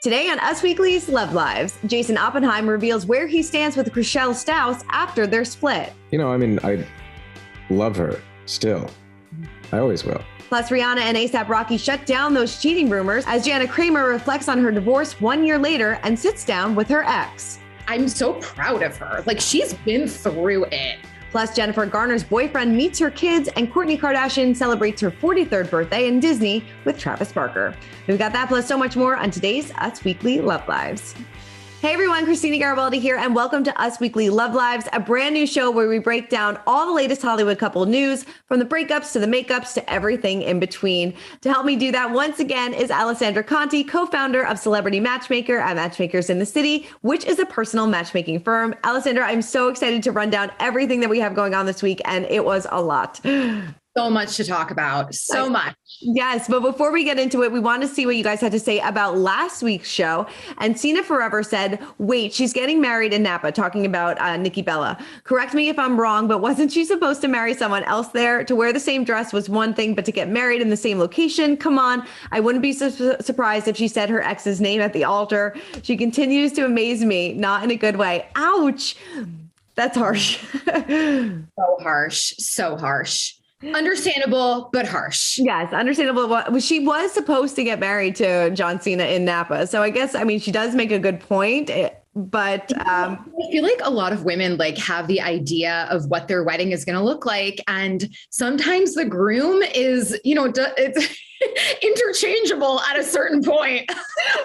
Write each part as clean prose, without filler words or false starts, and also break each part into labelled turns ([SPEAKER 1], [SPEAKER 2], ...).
[SPEAKER 1] Today on Us Weekly's Love Lives, Jason Oppenheim reveals where he stands with Chrishell Stause after their split.
[SPEAKER 2] I love her still. I always will.
[SPEAKER 1] Plus, Rihanna and A$AP Rocky shut down those cheating rumors as Jana Kramer reflects on her divorce 1 year later and sits down with her ex.
[SPEAKER 3] I'm so proud of her. She's been through it.
[SPEAKER 1] Plus, Jennifer Garner's boyfriend meets her kids and Kourtney Kardashian celebrates her 43rd birthday in Disney with Travis Barker. We've got that plus so much more on today's Us Weekly Love Lives. Hey everyone, Christina Garibaldi here, and welcome to Us Weekly Love Lives, a brand new show where we break down all the latest Hollywood couple news, from the breakups to the makeups to everything in between. To help me do that once again is Alessandra Conti, co-founder of Celebrity Matchmaker at Matchmakers in the City, which is a personal matchmaking firm. Alessandra, I'm so excited to run down everything that we have going on this week, and it was a lot.
[SPEAKER 3] So much to talk about. So much.
[SPEAKER 1] Yes. But before we get into it, we want to see what you guys had to say about last week's show. And Cena Forever said, wait, she's getting married in Napa, talking about Nikki Bella. Correct me if I'm wrong, but wasn't she supposed to marry someone else there? To wear the same dress was one thing, but to get married in the same location? Come on. I wouldn't be surprised if she said her ex's name at the altar. She continues to amaze me, not in a good way. Ouch. That's harsh.
[SPEAKER 3] So harsh. So harsh. Understandable, but harsh.
[SPEAKER 1] Yes, understandable. She was supposed to get married to John Cena in Napa. So I guess, she does make a good point. But
[SPEAKER 3] I feel like a lot of women have the idea of what their wedding is going to look like. And sometimes the groom is, it's interchangeable at a certain point.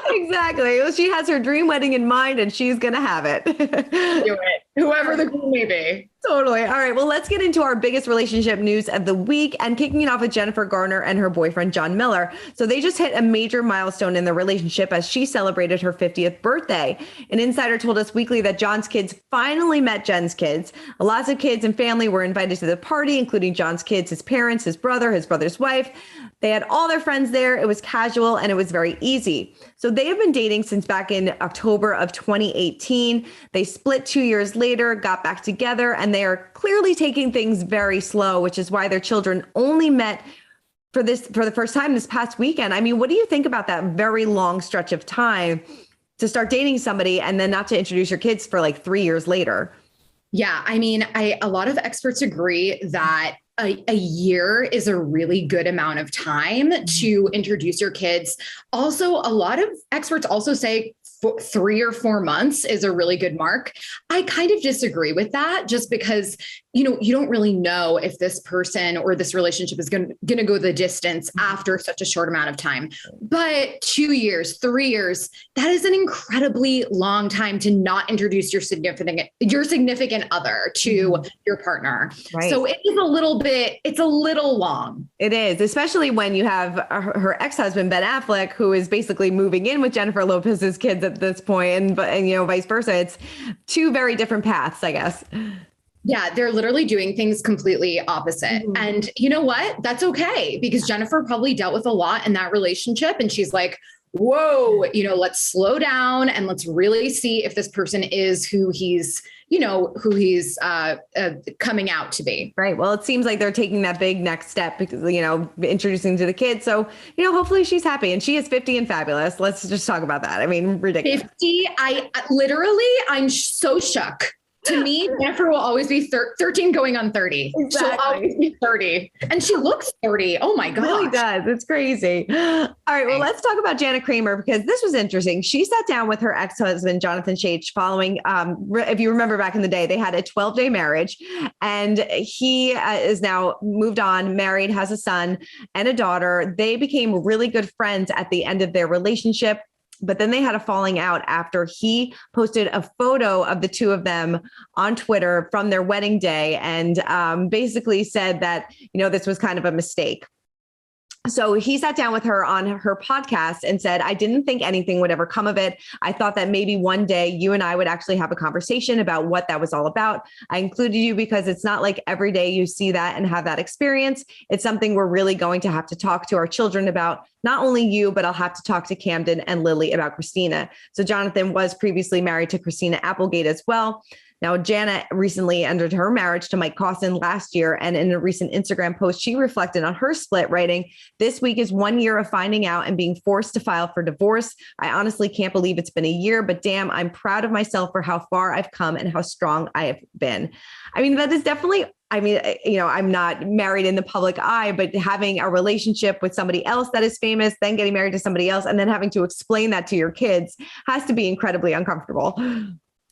[SPEAKER 1] Exactly. Well, she has her dream wedding in mind and she's going to have it.
[SPEAKER 3] Do it. Whoever the groom may be.
[SPEAKER 1] Totally. All right. Well, let's get into our biggest relationship news of the week and kicking it off with Jennifer Garner and her boyfriend, John Miller. So they just hit a major milestone in their relationship as she celebrated her 50th birthday. An insider told Us Weekly that John's kids finally met Jen's kids. Lots of kids and family were invited to the party, including John's kids, his parents, his brother's wife. They had all their friends there. It was casual and it was very easy. So they have been dating since back in October of 2018. They split 2 years later, got back together, and they are clearly taking things very slow, which is why their children only met for the first time this past weekend. What do you think about that very long stretch of time to start dating somebody and then not to introduce your kids for 3 years later?
[SPEAKER 3] Yeah, a lot of experts agree that a year is a really good amount of time to introduce your kids. Also, a lot of experts also say 3 or 4 months is a really good mark. I kind of disagree with that just because, you don't really know if this person or this relationship is going to go the distance after such a short amount of time. But 2 years, 3 years, that is an incredibly long time to not introduce your significant other to your partner. Right. So it's a little long.
[SPEAKER 1] It is, especially when you have her ex-husband, Ben Affleck, who is basically moving in with Jennifer Lopez's kids at this point, and vice versa. It's two very different paths, I guess.
[SPEAKER 3] Yeah, they're literally doing things completely opposite. Mm-hmm. And you know what? That's okay, because Jennifer probably dealt with a lot in that relationship. And she's like, whoa, let's slow down and let's really see if this person is who he's coming out to be.
[SPEAKER 1] Right. Well, it seems like they're taking that big next step because, introducing to the kids. So, hopefully she's happy, and she is 50 and fabulous. Let's just talk about that. Ridiculous.
[SPEAKER 3] 50. I'm so shook. To me, Jennifer will always be 13 going on 30. Exactly. She'll always be 30. And she looks 30. Oh my God.
[SPEAKER 1] It really does. It's crazy. All right. Well, let's talk about Jana Kramer, because this was interesting. She sat down with her ex-husband, Jonathan Chait, following, if you remember back in the day, they had a 12-day marriage, and he is now moved on, married, has a son and a daughter. They became really good friends at the end of their relationship. But then they had a falling out after he posted a photo of the two of them on Twitter from their wedding day and basically said that, this was kind of a mistake. So he sat down with her on her podcast and said, I didn't think anything would ever come of it. I thought that maybe one day you and I would actually have a conversation about what that was all about. I included you because it's not like every day you see that and have that experience. It's something we're really going to have to talk to our children about. not only you, but I'll have to talk to Camden and Lily about Christina. So Jonathan was previously married to Christina Applegate as well. Now, Jana recently ended her marriage to Mike Costin last year. And in a recent Instagram post, she reflected on her split, writing, "This week is 1 year of finding out and being forced to file for divorce. I honestly can't believe it's been a year, but damn, I'm proud of myself for how far I've come and how strong I have been." I mean, that is definitely, I'm not married in the public eye, but having a relationship with somebody else that is famous, then getting married to somebody else, and then having to explain that to your kids has to be incredibly uncomfortable.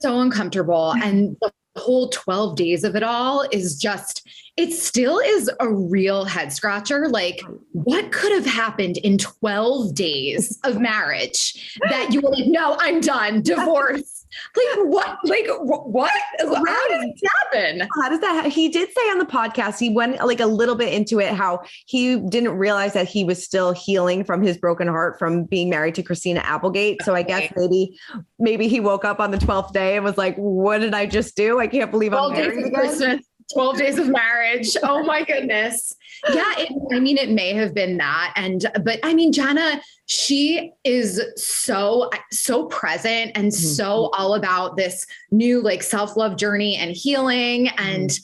[SPEAKER 3] So uncomfortable. And the whole 12 days of it all is just, it still is a real head scratcher. Like, what could have happened in 12 days of marriage that you were like, no, I'm done, divorce? Like what? How does it happen?
[SPEAKER 1] How does that? He did say on the podcast, he went like a little bit into it, how he didn't realize that he was still healing from his broken heart from being married to Christina Applegate. So I guess maybe he woke up on the 12th day and was like, what did I just do? I can't believe I'm married again.
[SPEAKER 3] 12 days of marriage. Oh my goodness. Yeah. It may have been that. But Jana, she is so present and so all about this new like self-love journey and healing. And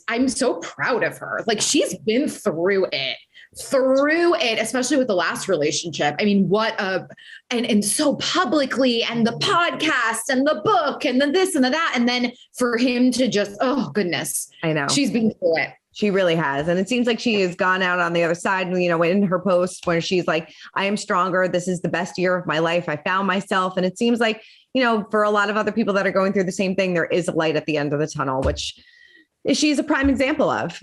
[SPEAKER 3] I'm so proud of her. Like she's been through it, especially with the last relationship. I mean, and so publicly, and the podcast and the book and then this and that. And then for him to just, oh goodness,
[SPEAKER 1] I know
[SPEAKER 3] she's been through it.
[SPEAKER 1] She really has. And it seems like she has gone out on the other side, in her post where she's like, I am stronger. This is the best year of my life. I found myself. And it seems like, for a lot of other people that are going through the same thing, there is a light at the end of the tunnel, which she's a prime example of.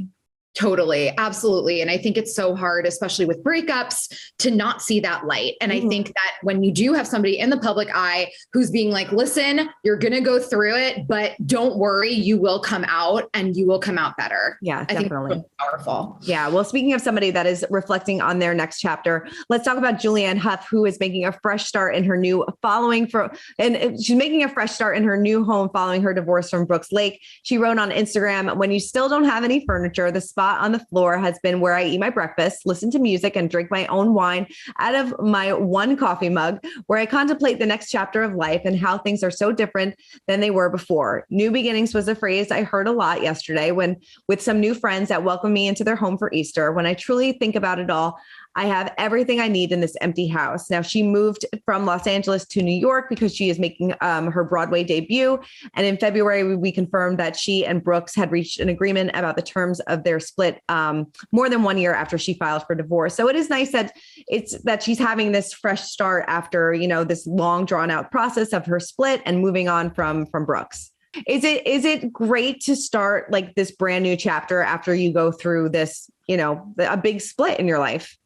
[SPEAKER 3] Totally. Absolutely. And I think it's so hard, especially with breakups, to not see that light. And I think that when you do have somebody in the public eye who's being like, listen, you're going to go through it, but don't worry, you will come out and you will come out better.
[SPEAKER 1] Yeah,
[SPEAKER 3] I
[SPEAKER 1] definitely.
[SPEAKER 3] think it's powerful.
[SPEAKER 1] Yeah. Well, speaking of somebody that is reflecting on their next chapter, let's talk about Julianne Huff, who is making a fresh start in her new she's making a fresh start in her new home following her divorce from Brooks Lake. She wrote on Instagram, "When you still don't have any furniture, the spot on the floor has been where I eat my breakfast, listen to music, and drink my own wine out of my one coffee mug, where I contemplate the next chapter of life and how things are so different than they were before. New beginnings was a phrase I heard a lot yesterday with some new friends that welcomed me into their home for Easter. When I truly think about it all, I have everything I need in this empty house." Now, she moved from Los Angeles to New York because she is making her Broadway debut. And in February, we confirmed that she and Brooks had reached an agreement about the terms of their split more than 1 year after she filed for divorce. So it is nice that she's having this fresh start after, this long drawn out process of her split and moving on from Brooks. Is it great to start like this brand new chapter after you go through this, a big split in your life?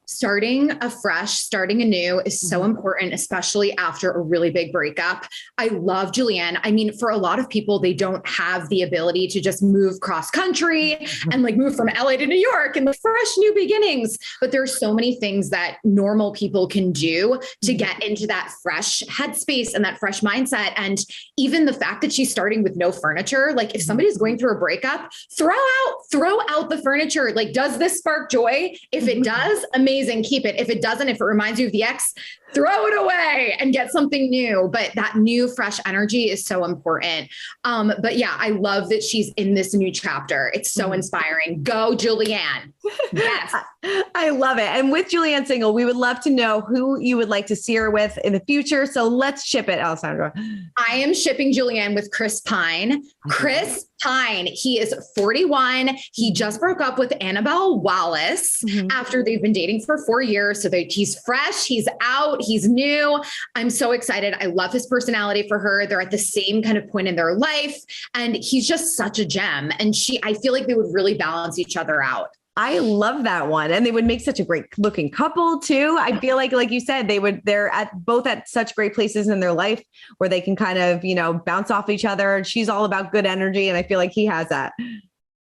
[SPEAKER 3] Starting afresh, starting anew is so important, especially after a really big breakup. I love Julianne. For a lot of people, they don't have the ability to just move cross country and like move from LA to New York and the fresh new beginnings. But there's so many things that normal people can do to get into that fresh headspace and that fresh mindset. And even the fact that she's starting with no furniture, like if somebody's going through a breakup, throw out the furniture. Like, does this spark joy? If it does, amazing. Keep it. If it doesn't, if it reminds you of the ex, throw it away and get something new. But that new, fresh energy is so important. But yeah, I love that she's in this new chapter. It's so inspiring. Go, Julianne. Yes.
[SPEAKER 1] I love it. And with Julianne single, we would love to know who you would like to see her with in the future. So let's ship it, Alessandra.
[SPEAKER 3] I am shipping Julianne with Chris Pine. Chris Pine, he is 41. He just broke up with Annabelle Wallace after they've been dating for 4 years. So he's fresh, he's out, he's new. I'm so excited. I love his personality for her. They're at the same kind of point in their life. And he's just such a gem. And I feel like they would really balance each other out.
[SPEAKER 1] I love that one. And they would make such a great looking couple too. I feel like you said, they're both at such great places in their life where they can kind of, bounce off each other. She's all about good energy. And I feel like he has that.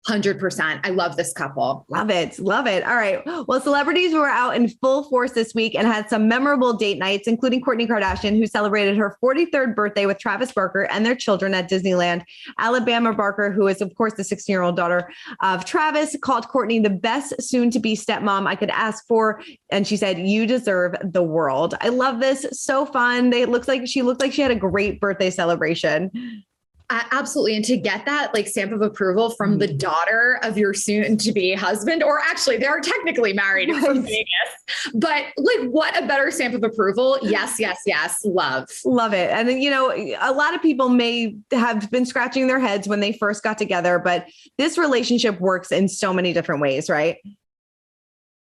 [SPEAKER 3] 100%. I love this couple.
[SPEAKER 1] Love it. Love it. All right. Well, celebrities were out in full force this week and had some memorable date nights, including Kourtney Kardashian, who celebrated her 43rd birthday with Travis Barker and their children at Disneyland. Alabama Barker, who is, of course, the 16-year-old daughter of Travis, called Kourtney the best soon-to-be stepmom I could ask for. And she said, "You deserve the world." I love this. So fun. She looked like she had a great birthday celebration.
[SPEAKER 3] Absolutely. And to get that like stamp of approval from the daughter of your soon to be husband, or actually they are technically married from Vegas, but like what a better stamp of approval. Yes, yes, yes. Love
[SPEAKER 1] it. And then, a lot of people may have been scratching their heads when they first got together, but this relationship works in so many different ways, right?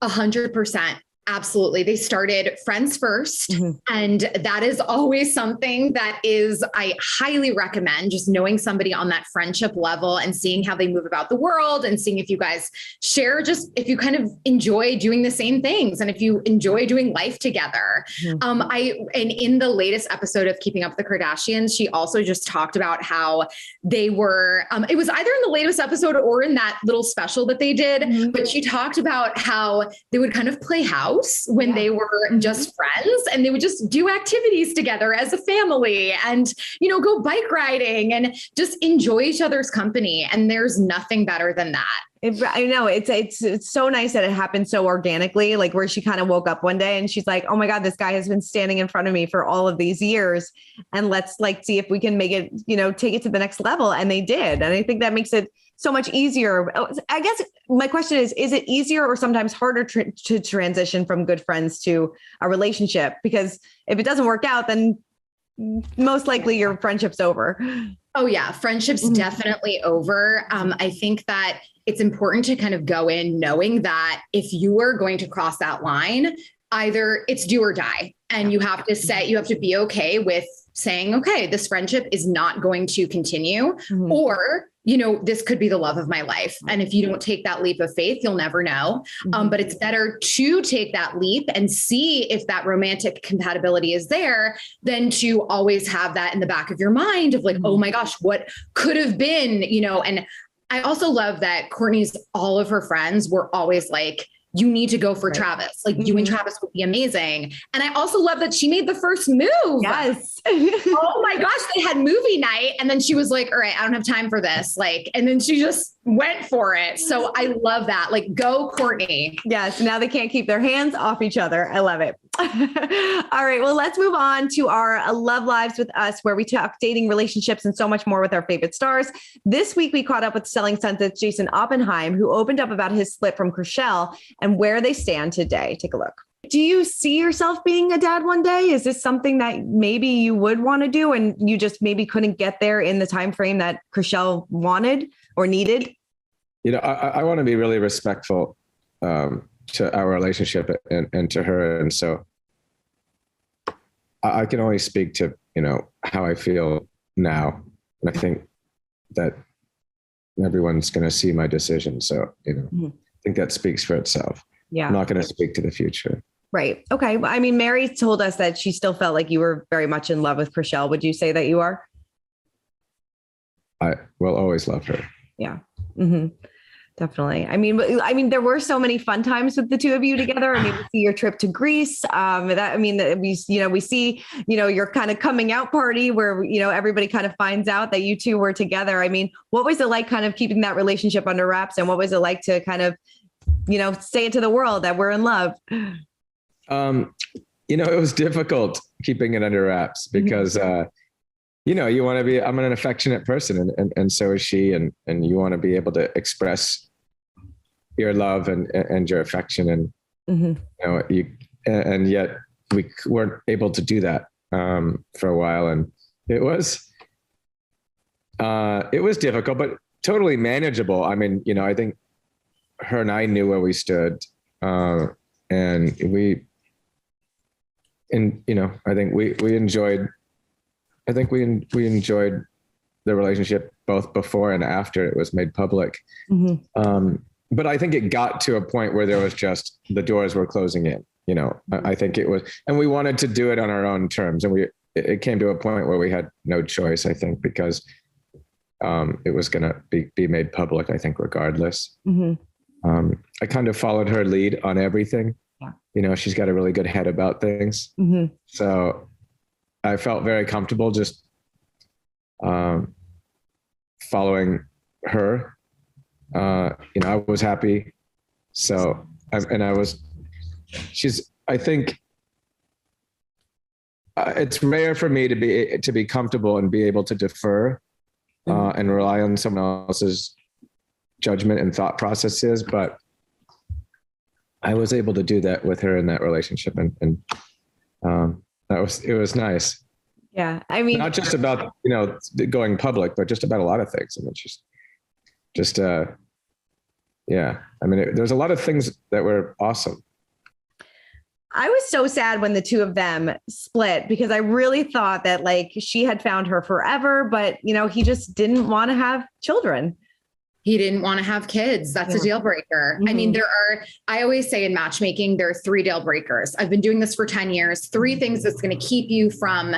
[SPEAKER 3] 100%. Absolutely. They started friends first. And that is always something that I highly recommend, just knowing somebody on that friendship level and seeing how they move about the world and seeing if you guys share, just if you kind of enjoy doing the same things and if you enjoy doing life together. And in the latest episode of Keeping Up with the Kardashians, she also just talked about how they were, it was either in the latest episode or in that little special that they did, but she talked about how they would kind of play house when they were just friends, and they would just do activities together as a family and, go bike riding and just enjoy each other's company. And there's nothing better than that.
[SPEAKER 1] I know it's so nice that it happened so organically, like where she kind of woke up one day and she's like, "Oh my God, this guy has been standing in front of me for all of these years. And let's see if we can make it, take it to the next level." And they did. And I think that makes it so much easier. I guess my question is it easier or sometimes harder to transition from good friends to a relationship? Because if it doesn't work out, then most likely your friendship's over.
[SPEAKER 3] Oh yeah. Friendship's definitely over. I think that it's important to kind of go in knowing that if you are going to cross that line, either it's do or die. And you have to be okay with saying, okay, this friendship is not going to continue, or, this could be the love of my life. And if you don't take that leap of faith, you'll never know. But it's better to take that leap and see if that romantic compatibility is there than to always have that in the back of your mind of like, oh my gosh, what could have been, and I also love that all of her friends were always like, you need to go for Travis. Like you and Travis would be amazing. And I also love that she made the first move.
[SPEAKER 1] Yes.
[SPEAKER 3] Oh my gosh. They had movie night. And then she was like, all right, I don't have time for this. And then she just went for it. So I love that. Like, go Kourtney.
[SPEAKER 1] Yes. Now they can't keep their hands off each other. I love it. All right. Well, let's move on to our Love Lives with Us, where we talk dating, relationships, and so much more with our favorite stars. This week, we caught up with Selling Sunset's Jason Oppenheim, who opened up about his split from Chrishell and where they stand today. Take a look. Do you see yourself being a dad one day? Is this something that maybe you would want to do and you just maybe couldn't get there in the time frame that Chrishell wanted or needed?
[SPEAKER 2] I want to be really respectful to our relationship and to her. And so I can only speak to, how I feel now. And I think that everyone's going to see my decision. So, I think that speaks for itself.
[SPEAKER 1] Yeah.
[SPEAKER 2] I'm not going to speak to the future.
[SPEAKER 1] Right. Okay. Well, I mean, Mary told us that she still felt like you were very much in love with Chrishell. Would you say that you are?
[SPEAKER 2] I will always love her.
[SPEAKER 1] Yeah. Definitely. I mean, there were so many fun times with the two of you together. I mean, we see your trip to Greece. We see, your kind of coming out party where, everybody kind of finds out that you two were together. I mean, what was it like kind of keeping that relationship under wraps? And what was it like to kind of, say it to the world that we're in love?
[SPEAKER 2] It was difficult keeping it under wraps because, you want to be, I'm an affectionate person and so is she. And you want to be able to express your love and your affection. And, and yet we weren't able to do that, for a while. And it was difficult, but totally manageable. I mean, I think her and I knew where we stood. And I think we enjoyed the relationship both before and after it was made public. But I think it got to a point where there was just, the doors were closing in, I think it was, and we wanted to do it on our own terms. And it came to a point where we had no choice, I think, because it was going to be made public, I think, regardless.
[SPEAKER 1] Mm-hmm.
[SPEAKER 2] I kind of followed her lead on everything.
[SPEAKER 1] Yeah.
[SPEAKER 2] You know, she's got a really good head about things.
[SPEAKER 1] Mm-hmm.
[SPEAKER 2] So I felt very comfortable just following her. I was happy. So, I think it's rare for me to be comfortable and be able to defer and rely on someone else's judgment and thought processes, but I was able to do that with her in that relationship, and it was nice.
[SPEAKER 1] Yeah, I mean,
[SPEAKER 2] not just about going public, but just about a lot of things. I mean, yeah. I mean, there's a lot of things that were awesome.
[SPEAKER 1] I was so sad when the two of them split because I really thought that like she had found her forever, but he just didn't want to have children.
[SPEAKER 3] He didn't want to have kids. That's a deal breaker.
[SPEAKER 1] Mm-hmm.
[SPEAKER 3] I mean, I always say in matchmaking, there are 3 deal breakers. I've been doing this for 10 years, 3 things that's going to keep you from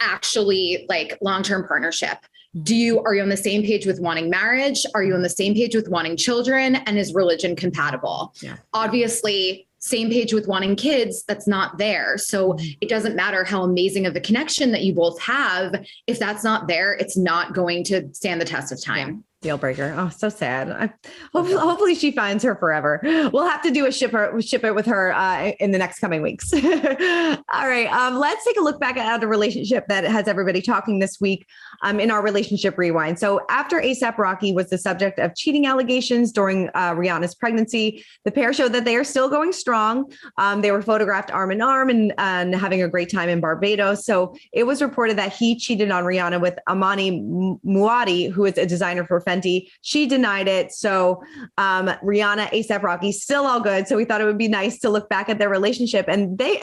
[SPEAKER 3] actually like long-term partnership. Are you on the same page with wanting marriage? Are you on the same page with wanting children? And is religion compatible? Yeah. Obviously, same page with wanting kids, that's not there. So it doesn't matter how amazing of a connection that you both have. If that's not there, it's not going to stand the test of time.
[SPEAKER 1] Yeah. Deal breaker. Oh, so sad. Hopefully she finds her forever. We'll have to do a ship it with her in the next coming weeks. All right. Let's take a look back at the relationship that has everybody talking this week in our relationship rewind. So after A$AP Rocky was the subject of cheating allegations during Rihanna's pregnancy, the pair showed that they are still going strong. They were photographed arm in arm and having a great time in Barbados. So it was reported that he cheated on Rihanna with Amani Muaddi, who is a designer for Fenty. She denied it. So Rihanna, A$AP Rocky, still all good. So we thought it would be nice to look back at their relationship, and they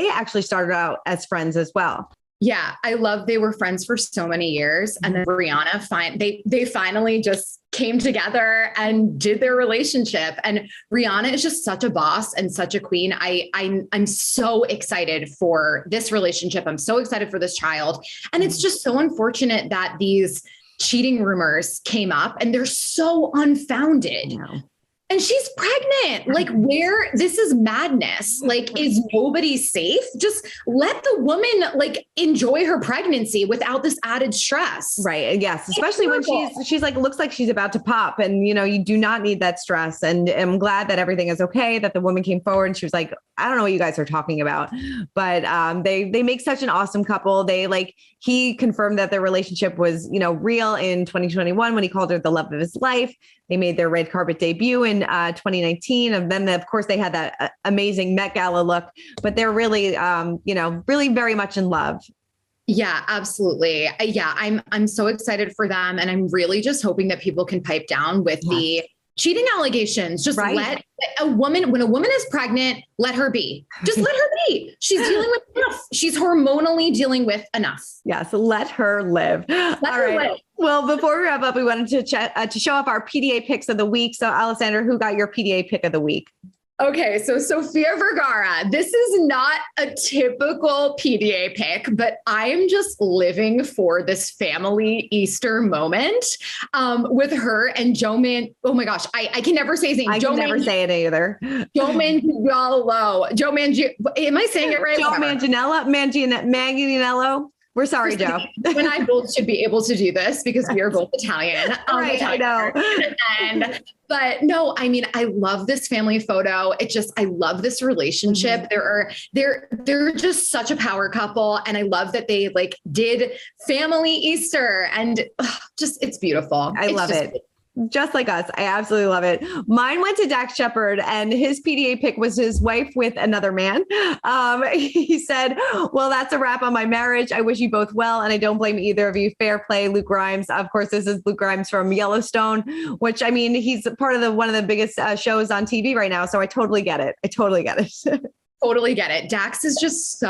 [SPEAKER 1] actually started out as friends as well.
[SPEAKER 3] Yeah, I love they were friends for so many years, and then Rihanna they finally just came together and did their relationship. And Rihanna is just such a boss and such a queen. I'm so excited for this relationship. I'm so excited for this child, and it's just so unfortunate that these cheating rumors came up and they're so unfounded. And she's pregnant. Like, this is madness. Like, is nobody safe? Just let the woman like enjoy her pregnancy without this added stress.
[SPEAKER 1] Right. Yes. Especially when she's like, looks like she's about to pop, and, you do not need that stress. And I'm glad that everything is okay, that the woman came forward and she was like, I don't know what you guys are talking about, but they make such an awesome couple. He confirmed that their relationship was, real in 2021 when he called her the love of his life. They made their red carpet debut in 2019. And then, of course, they had that amazing Met Gala look, but they're really, really very much in love.
[SPEAKER 3] Yeah, absolutely. Yeah, I'm so excited for them. And I'm really just hoping that people can pipe down with the cheating allegations. Just let when a woman is pregnant, let her be. Just let her be. She's dealing with enough. She's hormonally dealing with enough.
[SPEAKER 1] Yeah, so let her live. Let her live. Well, before we wrap up, we wanted to show off our PDA picks of the week. So, Alessandra, who got your PDA pick of the week?
[SPEAKER 3] Okay, so Sofia Vergara, this is not a typical PDA pick, but I am just living for this family Easter moment with her and Joe oh my gosh, I can never say his name.
[SPEAKER 1] I can never say it either.
[SPEAKER 3] Joe Manganiello. Am I saying it right?
[SPEAKER 1] Joe Manganiello. We're sorry, Joe.
[SPEAKER 3] You and I both should be able to do this because we are both Italian.
[SPEAKER 1] Right, I know.
[SPEAKER 3] But no, I mean, I love this family photo. I love this relationship. Mm-hmm. They're just such a power couple. And I love that they did family Easter, and it's beautiful.
[SPEAKER 1] I love it. Just like us. I absolutely love it. Mine went to Shepard, and his PDA pick was his wife with another man. He said, well, that's a wrap on my marriage. I wish you both well, and I don't blame either of you. Fair play, Luke Grimes. Of course, this is Luke Grimes from Yellowstone, which, I mean, he's part of one of the biggest shows on TV right now. So I totally get it. Totally get it. Dax is just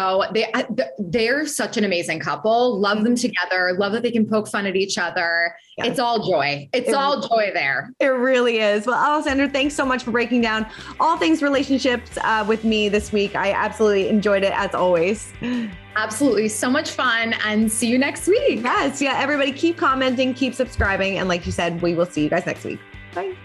[SPEAKER 1] they're such an amazing couple. Love them together. Love that they can poke fun at each other. Yes. It's all joy. It's all joy there. It really is. Well, Alessandra, thanks so much for breaking down all things relationships with me this week. I absolutely enjoyed it as always.
[SPEAKER 3] Absolutely. So much fun, and see you next week.
[SPEAKER 1] Yes. Yeah. Everybody keep commenting, keep subscribing. And like you said, we will see you guys next week. Bye.